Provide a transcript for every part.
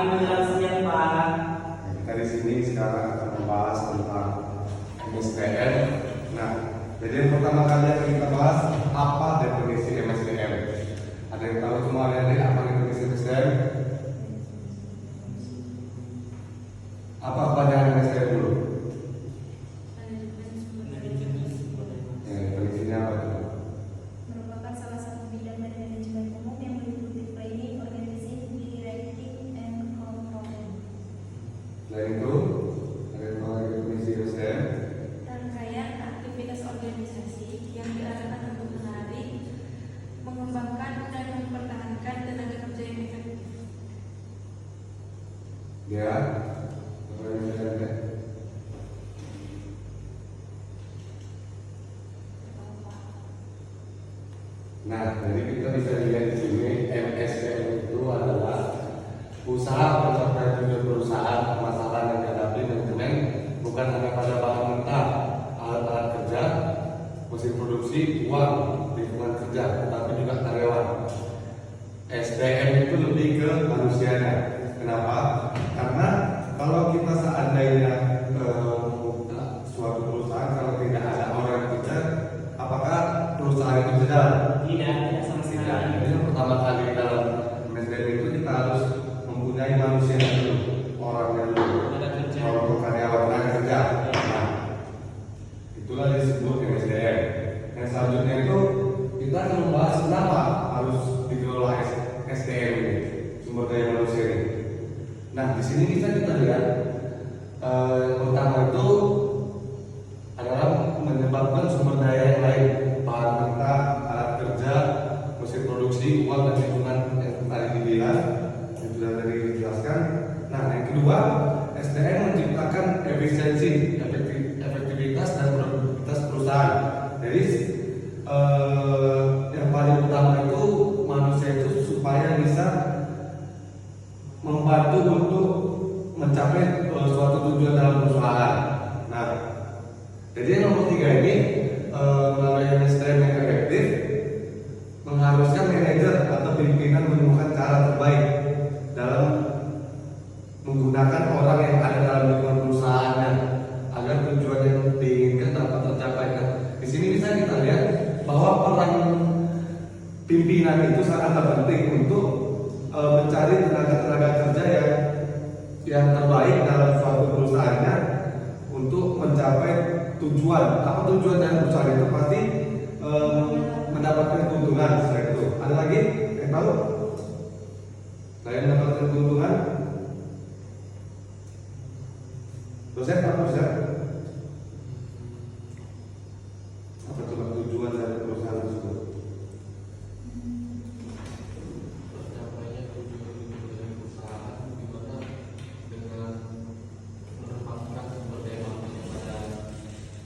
penjelasannya Pak? Kita di sini sekarang akan membahas tentang MSDM. Nah, jadi yang pertama kali akan kita bahas apa definisi MSDM. Ada yang tahu semua adik-adik apa definisi MSDM? Apa panjangan MSDM dulu? Definisinya apa itu? Merupakan salah satu bidang dari manajemen umum yang meliputi planning, organizing, directing, and controlling. Selain itu, ada yang tahu definisi MSDM? Rangkaian aktivitas organisasi yang diarahkan untuk menarik, mengembangkan, dan mempertahankan tenaga kerja yang efektif. Ya, MSDM. Nah, jadi kita bisa lihat di sini MSDM itu adalah usaha pencapaian tujuan perusahaan, permasalahan yang dihadapi manajemen bukan hanya pada bahan mentah, alat-alat kerja, mesin produksi, uang, lingkungan kerja, tetapi juga karyawan. SDM itu lebih ke manusianya. Kenapa? Karena kalau kita seandainya membuka suatu perusahaan kalau tidak ada orang kerja, apakah perusahaan itu berjalan? Tidak sama sekali. Tidak. Jadi yang pertama kali dalam MSDM itu kita harus mempunyai manusia dulu, orangnya dulu, Tenaga kerja. orang karyawan tenaga kerja. Nah, itulah disebut MSDM. Yang selanjutnya itu kita akan membahas kenapa harus dikelola SDM ini, sumber daya manusia ini. Nah, di sini kita lihat yang pertama itu adalah menyebabkan sumber daya yang lain, bahan mentah, alat kerja, mesin produksi, uang dan lingkungan yang tadi dibilang, yang sudah tadi dijelaskan. Nah, yang kedua, SDM menciptakan efisiensi, efektivitas dan produktivitas perusahaan. Jadi yang paling utama itu manusia itu supaya bisa membantu untuk mencapai suatu tujuan dalam perusahaan. Nah, jadi yang nomor 3 ini melalui MSDM yang efektif mengharuskan manajer atau pimpinan menemukan cara terbaik dalam menggunakan orang yang ada dalam lingkungan perusahaannya agar tujuan yang diinginkan dapat tercapai. Nah, di sini bisa kita lihat bahwa peran pimpinan itu sangat penting untuk mencari tenaga kerja yang terbaik dalam suatu perusahaannya untuk mencapai tujuan. Apa tujuan dari perusahaan itu? Pasti mendapatkan keuntungan. Setelah itu ada lagi yang tahu? Saya mendapatkan keuntungan. Dosen apa dosen? Apa coba tujuan dari perusahaan tersebut? Tercapainya tujuan dari perusahaan dimana dengan menempatkan sumber daya manusia pada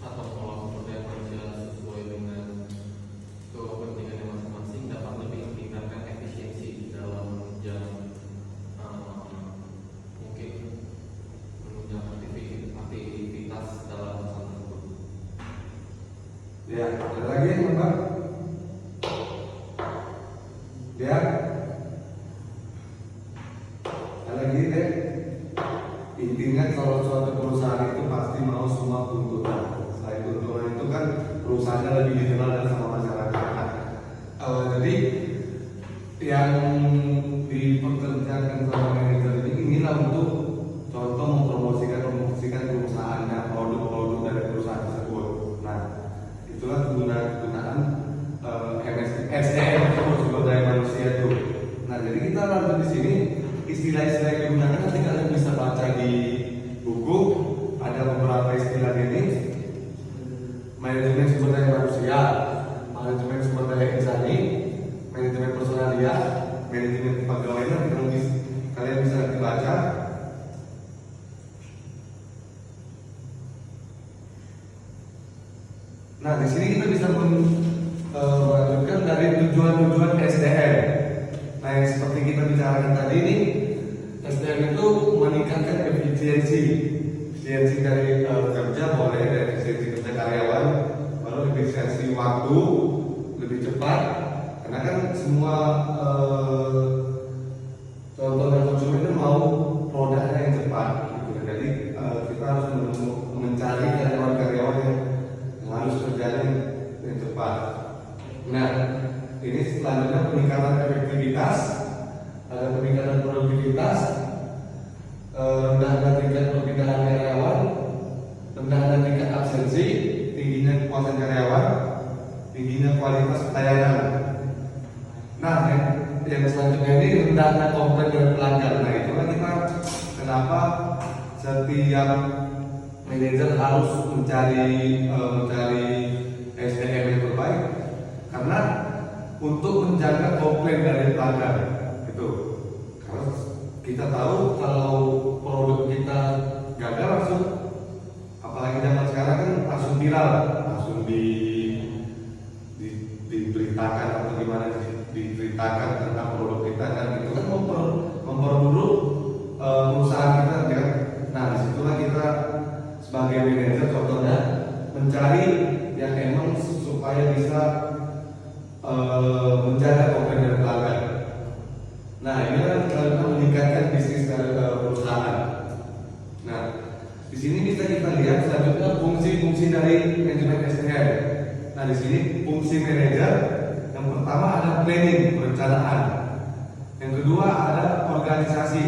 atau mengelola sumber daya manusia sesuai dengan kepentingannya masing-masing dapat lebih meningkatkan efisiensi dalam menunjang mungkin menunjang aktivitas dalam perusahaan tersebut. Ya, ada lagi yang Mbak? Ya, ada lagi deh. Intinya kalau suatu perusahaan itu pasti mau semua keuntungan. Selain keuntungan itu kan perusahaannya lebih dikenal dan sama masyarakat. Jadi yang dipekerjakan sama manajer ini inilah untuk contoh mempromosikan perusahaannya, produk-produk dari perusahaan tersebut. Nah, itulah kegunaan SDM atau sumber daya manusia itu. Nah, jadi kita lanjut di sini istilah-istilah yang digunakan nanti kalian bisa baca di buku. Ada beberapa istilah ini: manajemen sumber daya manusia, manajemen sumber daya insani, manajemen personalia, manajemen kepegawaian. Kalian bisa dibaca. Nah, di sini kita bisa melanjutkan dari tujuan-tujuan SDM. Nah, yang seperti kita bicarakan tadi ini, SDM itu meningkatkan efisiensi dari kerja, boleh dari efisiensi kerja karyawan, lalu efisiensi waktu lebih cepat, karena kan semua contoh dan konsumen itu mau ada peningkatan produktivitas, rendahnya tingkat perpindahan karyawan, rendahnya tingkat absensi, tingginya kepuasan karyawan, tingginya kualitas pelayanan. Nah, yang selanjutnya ini rendahnya komplain dari pelanggan. Nah, itulah kita kenapa setiap manajer harus mencari SDM yang terbaik, karena untuk menjaga komplain dari pelanggan itu. Karena kita tahu kalau produk kita gagal langsung, apalagi zaman sekarang kan langsung viral, langsung diberitakan atau gimana, diberitakan tentang produk kita, dan itu kan memperburuk perusahaan kita kan. Nah, disitulah kita sebagai manajer contohnya mencari yang emang supaya bisa menjaga komplain dari pelanggan. Nah, ini kan meningkatkan bisnis dari perusahaan. Nah, di sini bisa kita lihat selanjutnya fungsi-fungsi dari manajemen SDM. Nah, di sini fungsi manajer yang pertama ada planning, perencanaan. Yang kedua ada organisasi.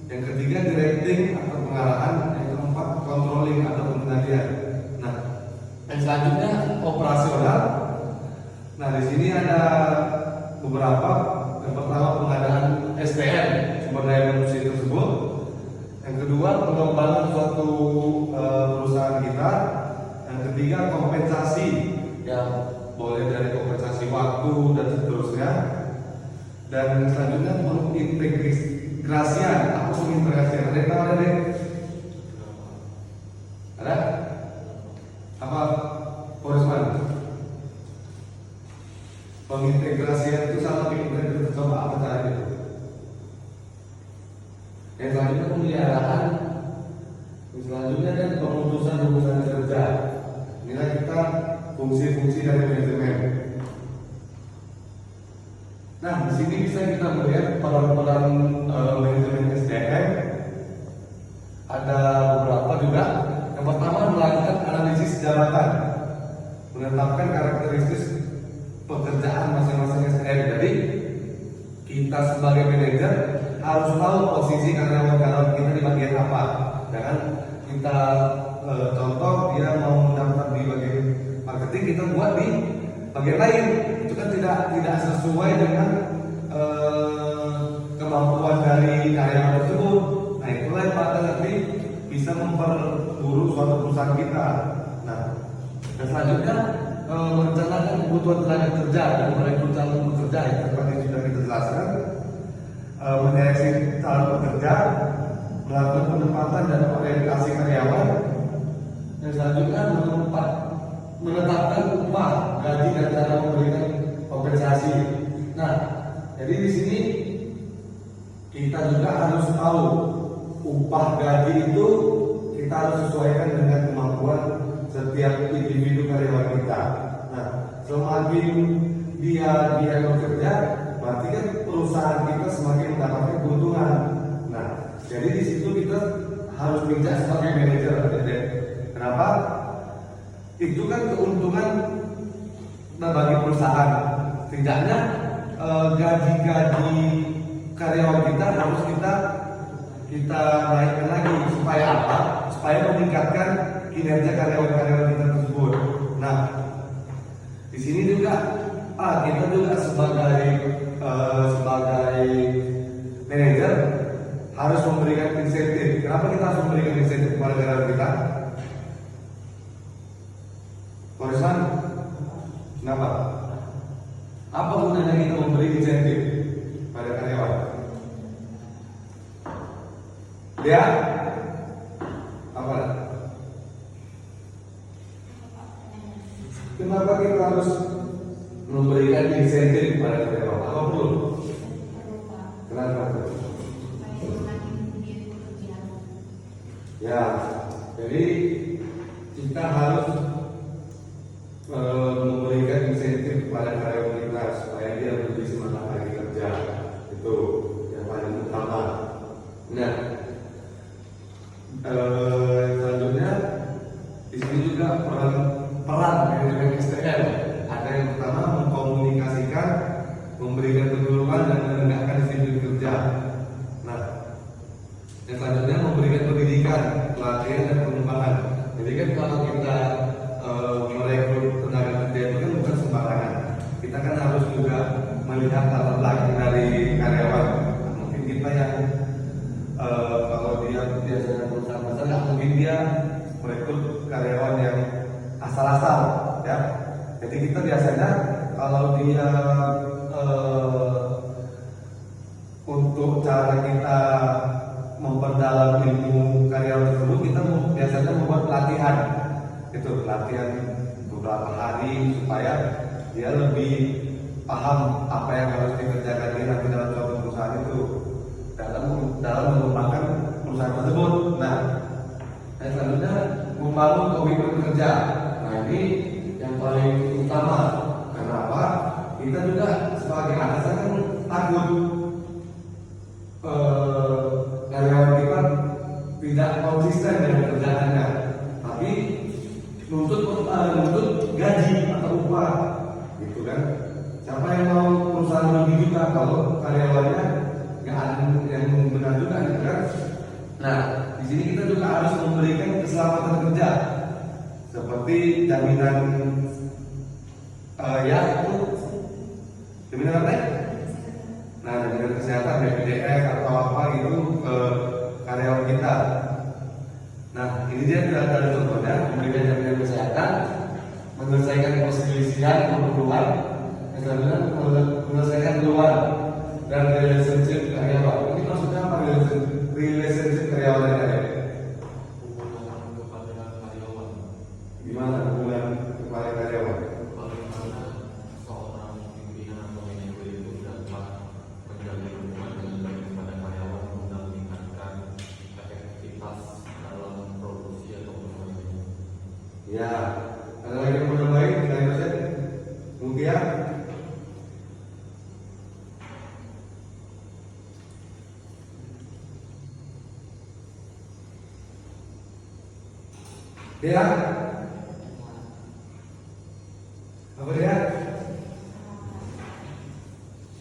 Yang ketiga directing atau pengarahan. Yang keempat controlling atau pengendalian. Nah, yang selanjutnya operasional. Nah, di sini ada beberapa. Yang pertama pengadaan SDM, sumber daya manusia tersebut. Yang kedua pengembangan suatu perusahaan kita. Yang ketiga kompensasi, yang boleh dari kompensasi waktu dan seterusnya. Dan selanjutnya pengintegrasian. Apa pengintegrasian? Ada yang tahu ada deh? Ada? Apa? Porisman? Pengintegrasian itu sama bikin kita coba apa caranya itu? Yang selanjutnya pemeliharaan. Yang selanjutnya kan pemutusan hubungan kerja. Inilah kita fungsi-fungsi dari manajemen. Nah, di sini bisa kita melihat peran-peran manajemen SDM. Ada beberapa juga. Yang pertama melakukan analisis jabatan, menetapkan karakteristik pekerjaan masing-masing SDM. Jadi kita sebagai manajer harus tahu posisi karyawan-karyawan kita di bagian apa. Jangan kita contoh dia mau mendaftar di bagian marketing, kita buat di bagian lain. Itu kan tidak sesuai dengan kemampuan dari karyawan tersebut. Nah, itulah yang pada nanti bisa memperburuk suatu perusahaan kita. Nah, dan selanjutnya merencanakan kebutuhan tenaga kerja dan merekrut calon pekerja, yang seperti sudah kita jelaskan. Menyeleksi calon pekerja, melakukan penempatan dan orientasi karyawan. Yang selanjutnya menetapkan upah, gaji dan cara memberikan kompensasi. Nah, jadi di sini kita juga harus tahu upah gaji itu kita harus sesuaikan dengan kemampuan setiap individu karyawan kita. Nah, semakin dia bekerja, berarti kan perusahaan kita semakin mendapatkan keuntungan. Nah, jadi di situ kita harus bijak sebagai manajer. Kenapa? Itu kan keuntungan bagi perusahaan. Tidaknya gaji-gaji karyawan kita harus kita naikkan lagi. Supaya apa? Supaya meningkatkan kinerja karyawan-karyawan kita tersebut. Nah, di sini juga kita juga sebagai manajer harus memberikan insentif. Kenapa kita harus memberikan insentif kepada karyawan kita? Porisman, kenapa? Apa gunanya kita memberi insentif pada karyawan? Ya, apa? Kenapa kita harus memberikan insentif kepada karyawan? Apa perlu? Kenapa? Ya, jadi kita harus memberikan insentif kepada karyawan kita supaya dia lebih semangat lagi kerja. Itu yang paling utama. Nah, selanjutnya di sini juga peran manajemen SDM. Ada yang pertama mengkomunikasikan, memberikan penyuluhan dan menegakkan disiplin kerja. pelatihan dan pengembangan. Jadi kan kalau kita merekrut tenaga kerja itu kan bukan sembarangan. Kita kan harus juga melihat latar belakang dari karyawan. Nah, mungkin kita yang kalau dia biasanya perusahaan besar, nggak mungkin dia merekrut karyawan yang asal-asal, ya. Jadi kita biasanya kalau dia untuk cara kita memperdalam ilmu karyawan tersebut, kita biasanya membuat pelatihan, itu pelatihan beberapa hari supaya dia lebih paham apa yang harus dikerjakan dia nanti dalam suatu perusahaan itu dalam mengembangkan perusahaan tersebut. Nah, yang selanjutnya membangun komitmen kerja. Nah, ini yang paling utama. Kenapa? Kita juga sebagai atasan kan takut karyawan kita tidak konsisten dengan kerjaannya, tapi nuntut gaji atau upah, gitu kan? Siapa yang mau perusahaan lebih juga kalau karyawannya nggak ada yang benar juga, gitu kan? Nah, di sini kita juga harus memberikan keselamatan kerja seperti jaminan jaminan apa? Nah, jaminan kesehatan BPJS atau apa gitu ke karyawan kita. Nah, ini dia ada contohnya, memberikan jaminan kesehatan, menyelesaikan perselisihan kebutuhan, menyelesaikan keluhan dan relationship karyawan. Ini maksudnya apa? Relationship karyawan dan karyawan. Hubungan kepada karyawan. Gimana hubungan kepada karyawan? Bagaimana seorang pimpinan atau manajer itu dapat menjalin hubungan dengan baik kepada karyawan guna meningkatkan efektivitas dalam produksi atau perusahaan. Ya, ada lagi yang mau nambahin? Selain dosen? Mungkin ya? Dia? Apa dia?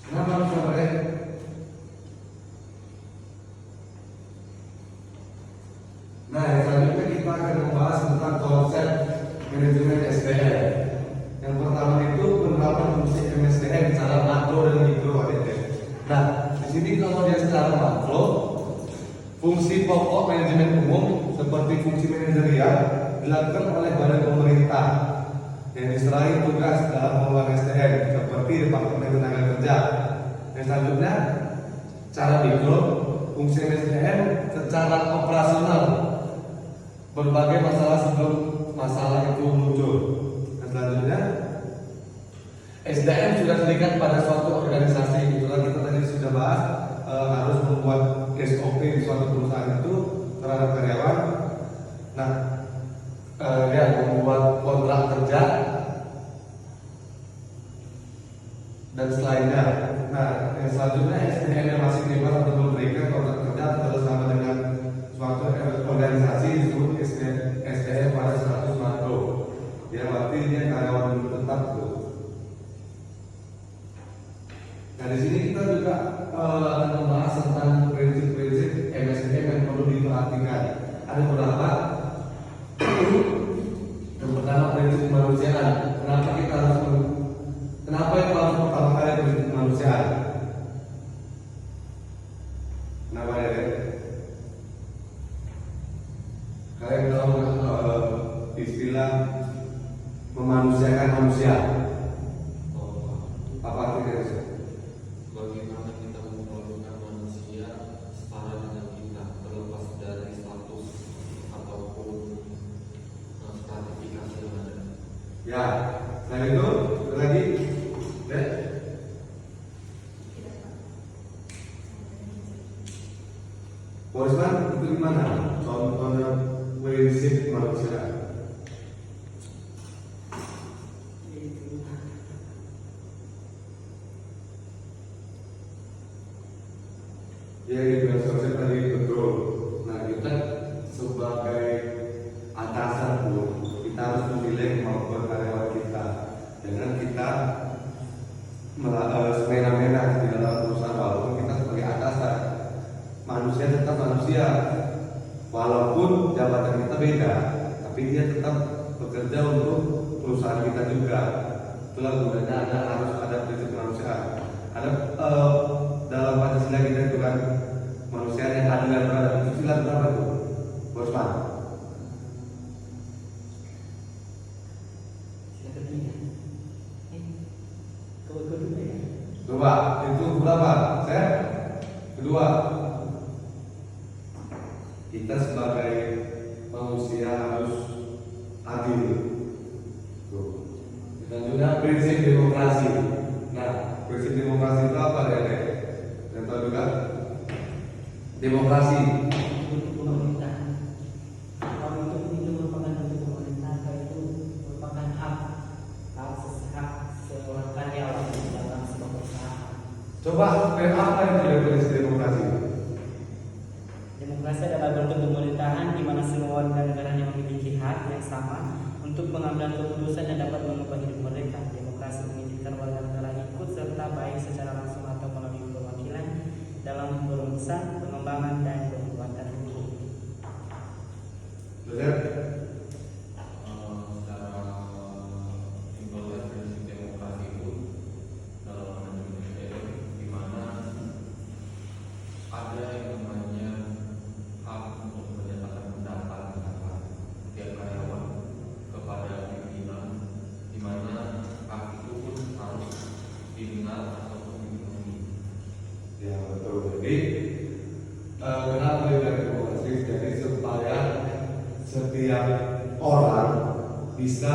Kenapa harus apa dia? Nah, yang selanjutnya kita akan membahas tentang konsep manajemen SDM. Yang pertama itu penerapan fungsi MSDM secara makro dan mikro. Nah, di sini kalau dia secara makro, fungsi pokok manajemen umum seperti fungsi manajerial dilakukan oleh badan pemerintah yang diserahi tugas dalam pengelolaan SDM seperti Departemen Tenaga Kerja. Yang selanjutnya, cara mikro, fungsi SDM secara operasional, berbagai masalah sebelum masalah itu muncul. Dan selanjutnya, SDM sudah terikat pada suatu organisasi. Itulah kita tadi sudah bahas, harus membuat SOP di suatu perusahaan itu terhadap karyawan. Nah, dia membuat kontrak kerja dan selainnya. Nah, yang selanjutnya SDM yang masih terlibat atau memberikan kontrak kerja bersama dengan suatu organisasi disebut SDM pada status makro. Ya, berarti dia karyawan tetap tuh. Nah, di sini kita juga akan membahas tentang prinsip-prinsip MSDM yang perlu diperhatikan. Ada beberapa. Yang pertama, prinsip kemanusiaan. Kenapa itu harus pertama kali prinsip kemanusiaan? Kenapa ya? Kalian tahu istilah memanusiakan manusia? Apa artinya? Bagaimana kita memperlakukan manusia setara dengan kita, terlepas dari status ataupun stratifikasi yang ada. Ya, selain itu ada lagi, Borisman itu gimana? Contohnya prinsip manusia. Ya, di sosial tadi betul. Nah, kita sebagai atasan pun kita harus memilih kemampuan karyawan kita. Jangan kita semena-mena di dalam perusahaan. Walaupun kita sebagai atasan, manusia tetap manusia. Walaupun jabatan berbeda, tapi dia tetap bekerja untuk perusahaan kita juga. Itulah gunanya harus ada prinsip kemanusiaan. Ada dalam Pancasila kita itu kan manusia yang adil dan beradab. Itu sila berapa tuh, Bosman? Sila ketiga. Kedua ya. Coba itu berapa? Saya kedua. Kita sebagai manusia harus adil. Tuh. Selanjutnya prinsip demokrasi. Nah, prinsip demokrasi itu apa ya? Yang tahu juga? Demokrasi. Untuk pemerintahan. Kalau itu merupakan untuk pemerintah, itu merupakan hak seorang karyawan dalam sebuah perusahaan. Coba apa yang definisi demokrasi? Demokrasi adalah bentuk pemerintahan di mana semua warga negaranya memiliki hak yang sama untuk pengambilan keputusan yang dapat mengubah hidup mereka. Demokrasi mengizinkan warga negara ikut serta baik secara langsung atau melalui perwakilan dalam perumusan, pengembangan dan pembuatan hukum. Benar? Secara simpelnya prinsip demokrasi itu dalam Indonesia di mana ada yang namanya hak untuk menyatakan pendapat tiap karyawan kepada pimpinan, di mana hak itu pun harus didengar ataupun dipenuhi. Ya betul. Jadi kenapa dia demokrasi? Jadi supaya setiap orang bisa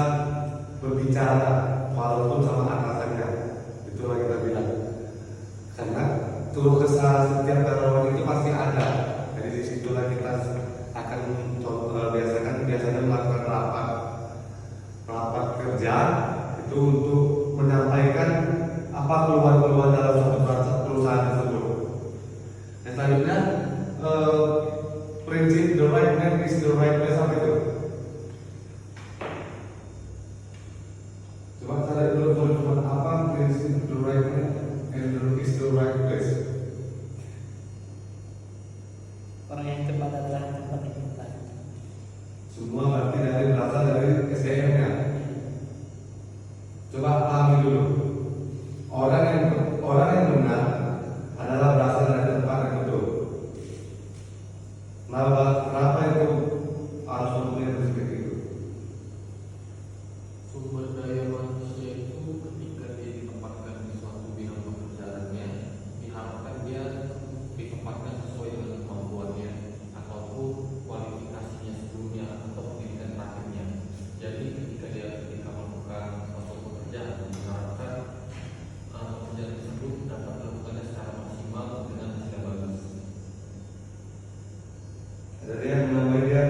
berbicara walaupun sama atasannya. Itulah kita bilang. Karena keluh kesah setiap karyawan itu pasti ada. Jadi disitulah kita akan biasanya melakukan rapat kerja itu untuk menyampaikan apa keluhan-keluhan dalam suatu perusahaan tersebut. Dan selanjutnya prinsip the right man is the right place, apa itu? Coba saya dulu apa prinsip the right man and is the right place? Orang yang tepat adalah tempat yang tepat. Semua berarti berasal dari SDM-nya. Coba pahami dulu. Orang yang benar adalah berasal dari tempat yang betul. Kenapa itu harus mempunyai prinsip itu? Sumber daya manusia itu ketika dia ditempatkan di suatu bidang pekerjaannya, diharapkan dia ditempatkan sesuai dengan kemampuannya ataupun kualifikasinya sebelumnya atau pendidikan terakhirnya. Jadi ketika melakukan suatu pekerjaan, diharapkan pekerjaan tersebut dapat dilakukannya secara maksimal dengan hasil yang bagus. Ada yang menamai dia.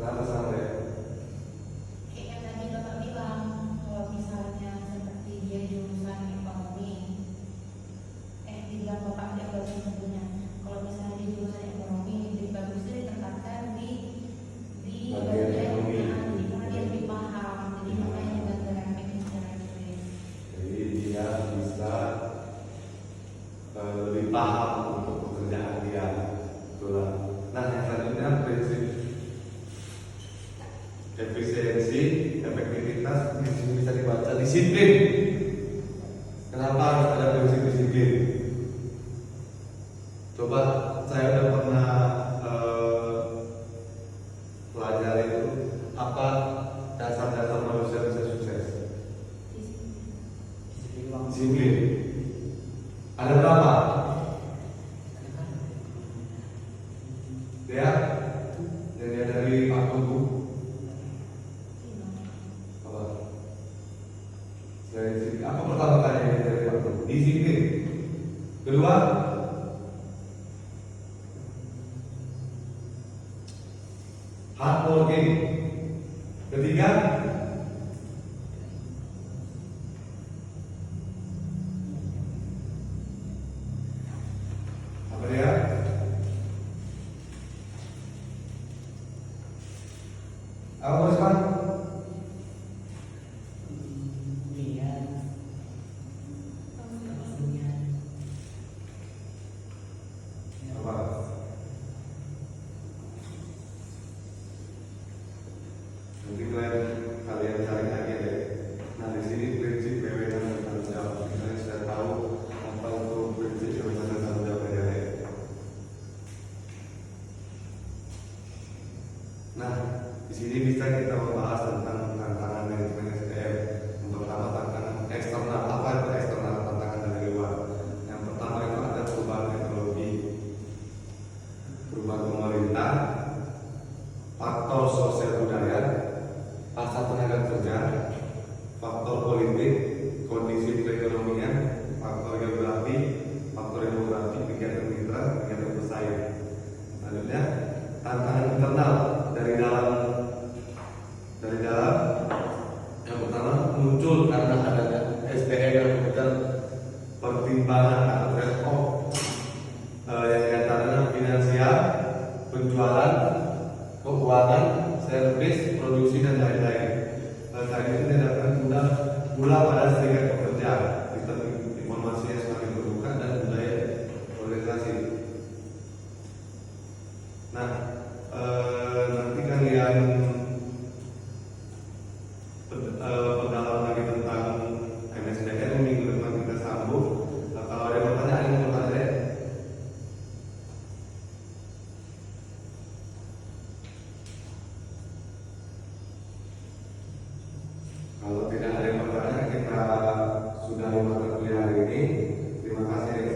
Kenapa sama ya? Kayak tadi Bapak bilang, kalau misalnya seperti dia jurusan ekonomi, dibilang Bapak tidak bagus sebetulnya. Kalau misalnya di jurusan ekonomi, lebih bagusnya ditempatkan di Bagian ekonomi. karena dia lebih paham, jadi makanya dibantu teknik secara kritis. Jadi dia bisa lebih paham untuk pekerjaan dia. Itulah. Nah, yang selanjutnya prinsip efisiensi, efektivitas, di sini bisa dibaca disiplin. Kenapa harus ada prinsip disiplin? Coba saya udah pernah pelajari itu apa dasar-dasar manusia bisa sukses. Disiplin. Ada berapa? Ya, jadi dari Pak Tugu. Apa? Apa pertama kali dari Pak Tugu? Disiplin. Kedua, hard working. Ketiga, apa dia? Apa Bosman? Lihat. pertimbangan atau trade off yang diantaranya finansial, penjualan, keuangan, servis, produksi dan lain-lain. Selain itu diharapkan gula pada serikat pekerja, sistem informasi yang semakin terbuka dan budaya organisasi. Nah, nanti kalian pendalaman lagi tentang MSDN minggu depan kita sambung. Kalau ada pertanyaan yang mau tanya, kalau tidak ada yang pertanyaan, kita sudah mata kuliah hari ini. Terima kasih.